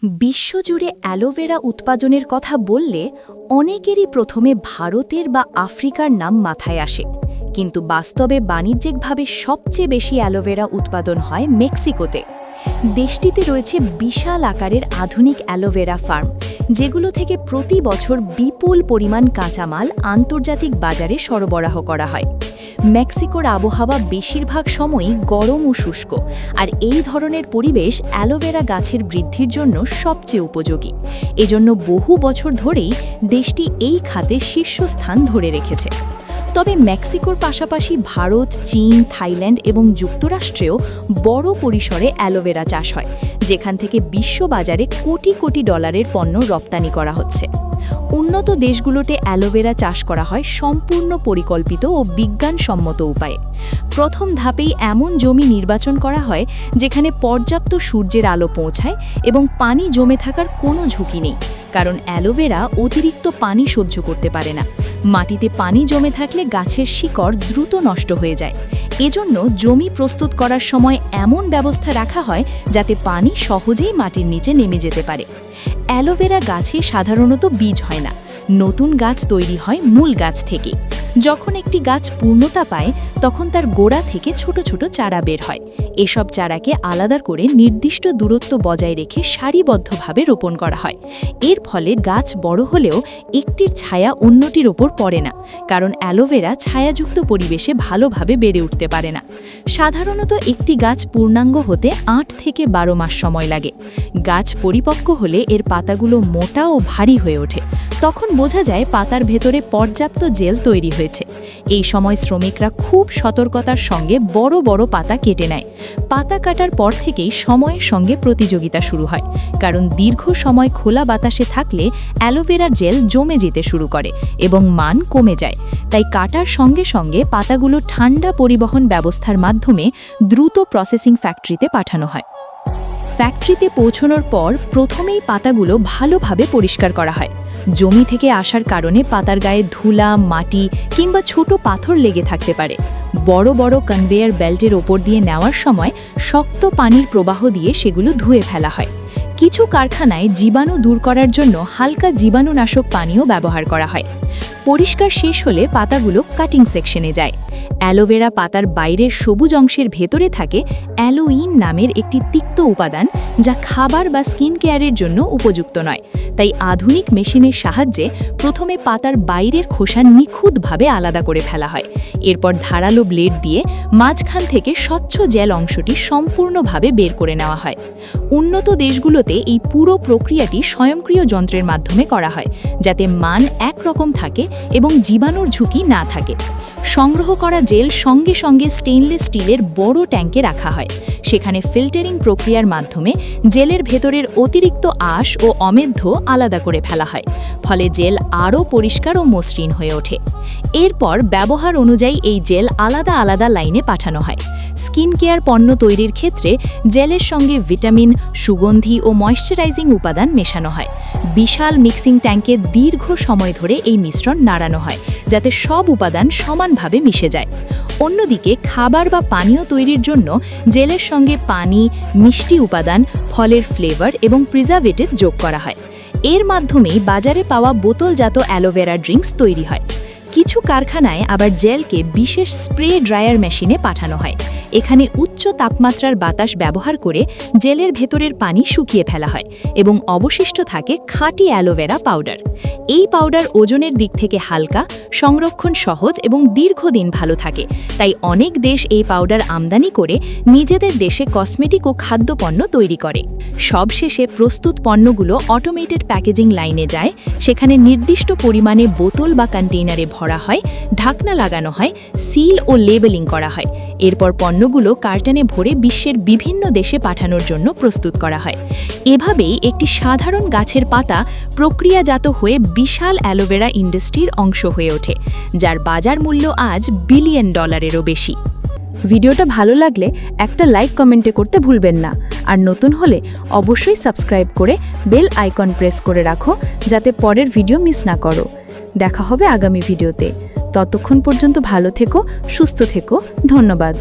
বিশ্বজুড়ে অ্যালোভেরা উৎপাদনের কথা বললে অনেকেরই প্রথমে ভারতের বা আফ্রিকার নাম মাথায় আসে, কিন্তু বাস্তবে বাণিজ্যিকভাবে সবচেয়ে বেশি অ্যালোভেরা উৎপাদন হয় মেক্সিকোতে। দেশটিতে রয়েছে বিশাল আকারের আধুনিক অ্যালোভেরা ফার্ম, যেগুলো থেকে প্রতি বছর বিপুল পরিমাণ কাঁচামাল আন্তর্জাতিক বাজারে সরবরাহ করা হয়। মেক্সিকোর আবহাওয়া বেশিরভাগ সময়ই গরম ও শুষ্ক, আর এই ধরনের পরিবেশ অ্যালোভেরা গাছের বৃদ্ধির জন্য সবচেয়ে উপযোগী। এজন্য বহু বছর ধরেই দেশটি এই খাতে শীর্ষস্থান ধরে রেখেছে। তবে মেক্সিকোর পাশাপাশি ভারত, চীন, থাইল্যান্ড এবং যুক্তরাষ্ট্রেও বড় পরিসরে অ্যালোভেরা চাষ হয়, যেখান থেকে বিশ্ববাজারে কোটি কোটি ডলারের পণ্য রপ্তানি করা হচ্ছে। উন্নত দেশগুলোতে অ্যালোভেরা চাষ করা হয় সম্পূর্ণ পরিকল্পিত ও বিজ্ঞানসম্মত উপায়ে। প্রথম ধাপেই এমন জমি নির্বাচন করা হয় যেখানে পর্যাপ্ত সূর্যের আলো পৌঁছায় এবং পানি জমে থাকার কোনো ঝুঁকি নেই, কারণ অ্যালোভেরা অতিরিক্ত পানি সহ্য করতে পারে না। মাটিতে পানি জমে থাকলে গাছের শিকড় দ্রুত নষ্ট হয়ে যায়। এজন্য জমি প্রস্তুত করার সময় এমন ব্যবস্থা রাখা হয় যাতে পানি সহজেই মাটির নিচে নেমে যেতে পারে। অ্যালোভেরা গাছে সাধারণত বীজ হয় না, নতুন গাছ তৈরি হয় মূল গাছ থেকে। যখন একটি গাছ পূর্ণতা পায় তখন তার গোড়া থেকে ছোট ছোট চারা বের হয়। এসব চারাকে আলাদা করে নির্দিষ্ট দূরত্ব বজায় রেখে সারিবদ্ধভাবে রোপণ করা হয়। এর ফলে গাছ বড় হলেও একটির ছায়া অন্যটির ওপর পড়ে না, কারণ অ্যালোভেরা ছায়াযুক্ত পরিবেশে ভালোভাবে বেড়ে উঠতে পারে না। সাধারণত একটি গাছ পূর্ণাঙ্গ হতে ৮ থেকে ১২ মাস সময় লাগে। গাছ পরিপক্ক হলে এর পাতাগুলো মোটা ও ভারী হয়ে ওঠে। তখন বোঝা যায় পাতার ভেতরে পর্যাপ্ত জেল তৈরি হয়েছে। এই সময় শ্রমিকরা খুব সতর্কতার সঙ্গে বড় বড় পাতা কেটে নেয়। পাতা কাটার পর থেকেই সময়ের সঙ্গে প্রতিযোগিতা শুরু হয়, কারণ দীর্ঘ সময় খোলা বাতাসে থাকলে অ্যালোভেরা জেল জমে যেতে শুরু করে এবং মান কমে যায়। তাই কাটার সঙ্গে সঙ্গে পাতাগুলো ঠান্ডা পরিবহন ব্যবস্থার মাধ্যমে দ্রুত প্রসেসিং ফ্যাক্টরিতে পাঠানো হয়। ফ্যাক্টরিতে পৌঁছানোর পর প্রথমেই পাতাগুলো ভালোভাবে পরিষ্কার করা হয়। জমি থেকে আসার কারণে পাতার গায়ে ধুলা, মাটি কিংবা ছোট পাথর লেগে থাকতে পারে। বড় বড় কনভেয়ার বেল্টের ওপর দিয়ে নেওয়ার সময় শক্ত পানির প্রবাহ দিয়ে সেগুলো ধুয়ে ফেলা হয়। কিছু কারখানায় জীবাণু দূর করার জন্য হালকা জীবাণুনাশক পানিও ব্যবহার করা হয়। পরিষ্কার শেষ হলে পাতাগুলো কাটিং সেকশনে যায়। অ্যালোভেরা পাতার বাইরের সবুজ অংশের ভেতরে থাকে অ্যালোইন নামের একটি তিক্ত উপাদান, যা খাবার বা স্কিন কেয়ারের জন্য উপযুক্ত নয়। তাই আধুনিক মেশিনের সাহায্যে প্রথমে পাতার বাইরের খোসা নিখুঁতভাবে আলাদা করে ফেলা হয়। এরপর ধারালো ব্লেড দিয়ে মাঝখান থেকে স্বচ্ছ জেল অংশটি সম্পূর্ণভাবে বের করে নেওয়া হয়। উন্নত দেশগুলোতে এই পুরো প্রক্রিয়াটি স্বয়ংক্রিয় যন্ত্রের মাধ্যমে করা হয়, যাতে মান একরকম থাকে এবং জীবাণুর ঝুঁকি না থাকে। সংগ্রহ করা জেল সঙ্গে সঙ্গে স্টেইনলেস স্টিলের বড় ট্যাঙ্কে রাখা হয়। সেখানে ফিল্টারিং প্রক্রিয়ার মাধ্যমে জেলের ভেতরের অতিরিক্ত আঁশ ও অমেধ্য আলাদা করে ফেলা হয়, ফলে জেল আরও পরিষ্কার ও মসৃণ হয়ে ওঠে। এরপর ব্যবহার অনুযায়ী এই জেল আলাদা আলাদা লাইনে পাঠানো হয়। স্কিন কেয়ার পণ্য তৈরির ক্ষেত্রে জেলের সঙ্গে ভিটামিন, সুগন্ধি ও ময়েশ্চারাইজিং উপাদান মেশানো হয়। বিশাল মিক্সিং ট্যাঙ্কে দীর্ঘ সময় ধরে এই মিশ্রণ নাড়ানো হয়, যাতে সব উপাদান সমানভাবে মিশে যায়। অন্যদিকে খাবার বা পানীয় তৈরির জন্য জেলের সঙ্গে পানি, মিষ্টি উপাদান, ফলের ফ্লেভার এবং প্রিজারভেটিভ যোগ করা হয়। এর মাধ্যমেই বাজারে পাওয়া বোতলজাত অ্যালোভেরা ড্রিঙ্কস তৈরি হয়। কিছু কারখানায় আবার জেলকে বিশেষ স্প্রে ড্রায়ার মেশিনে পাঠানো হয়। এখানে উচ্চ তাপমাত্রার বাতাস ব্যবহার করে জেলের ভেতরের পানি শুকিয়ে ফেলা হয় এবং অবশিষ্ট থাকে খাঁটি অ্যালোভেরা পাউডার। এই পাউডার ওজনের দিক থেকে হালকা, সংরক্ষণ সহজ এবং দীর্ঘদিন ভালো থাকে। তাই অনেক দেশ এই পাউডার আমদানি করে নিজেদের দেশে কসমেটিক ও খাদ্যপণ্য তৈরি করে। সবশেষে প্রস্তুত পণ্যগুলো অটোমেটেড প্যাকেজিং লাইনে যায়। সেখানে নির্দিষ্ট পরিমাণে বোতল বা কন্টেইনারে ভরা হয়, ঢাকনা লাগানো হয়, সিল ও লেবেলিং করা হয়। এরপর পণ্যগুলো কার্টনে ভরে বিশ্বের বিভিন্ন দেশে পাঠানোর জন্য প্রস্তুত করা হয়। এভাবেই একটি সাধারণ গাছের পাতা প্রক্রিয়াজাত হয়ে বিশাল অ্যালোভেরা ইন্ডাস্ট্রির অংশ হয়ে ওঠে, যার বাজার মূল্য আজ বিলিয়ন ডলারেরও বেশি। ভিডিওটা ভালো লাগলে একটা লাইক কমেন্টে করতে ভুলবেন না, আর নতুন হলে অবশ্যই সাবস্ক্রাইব করে বেল আইকন প্রেস করে রাখো, যাতে পরের ভিডিও মিস না করো। দেখা হবে আগামী ভিডিওতে। ততক্ষণ পর্যন্ত ভালো থেকো, সুস্থ থেকো। ধন্যবাদ।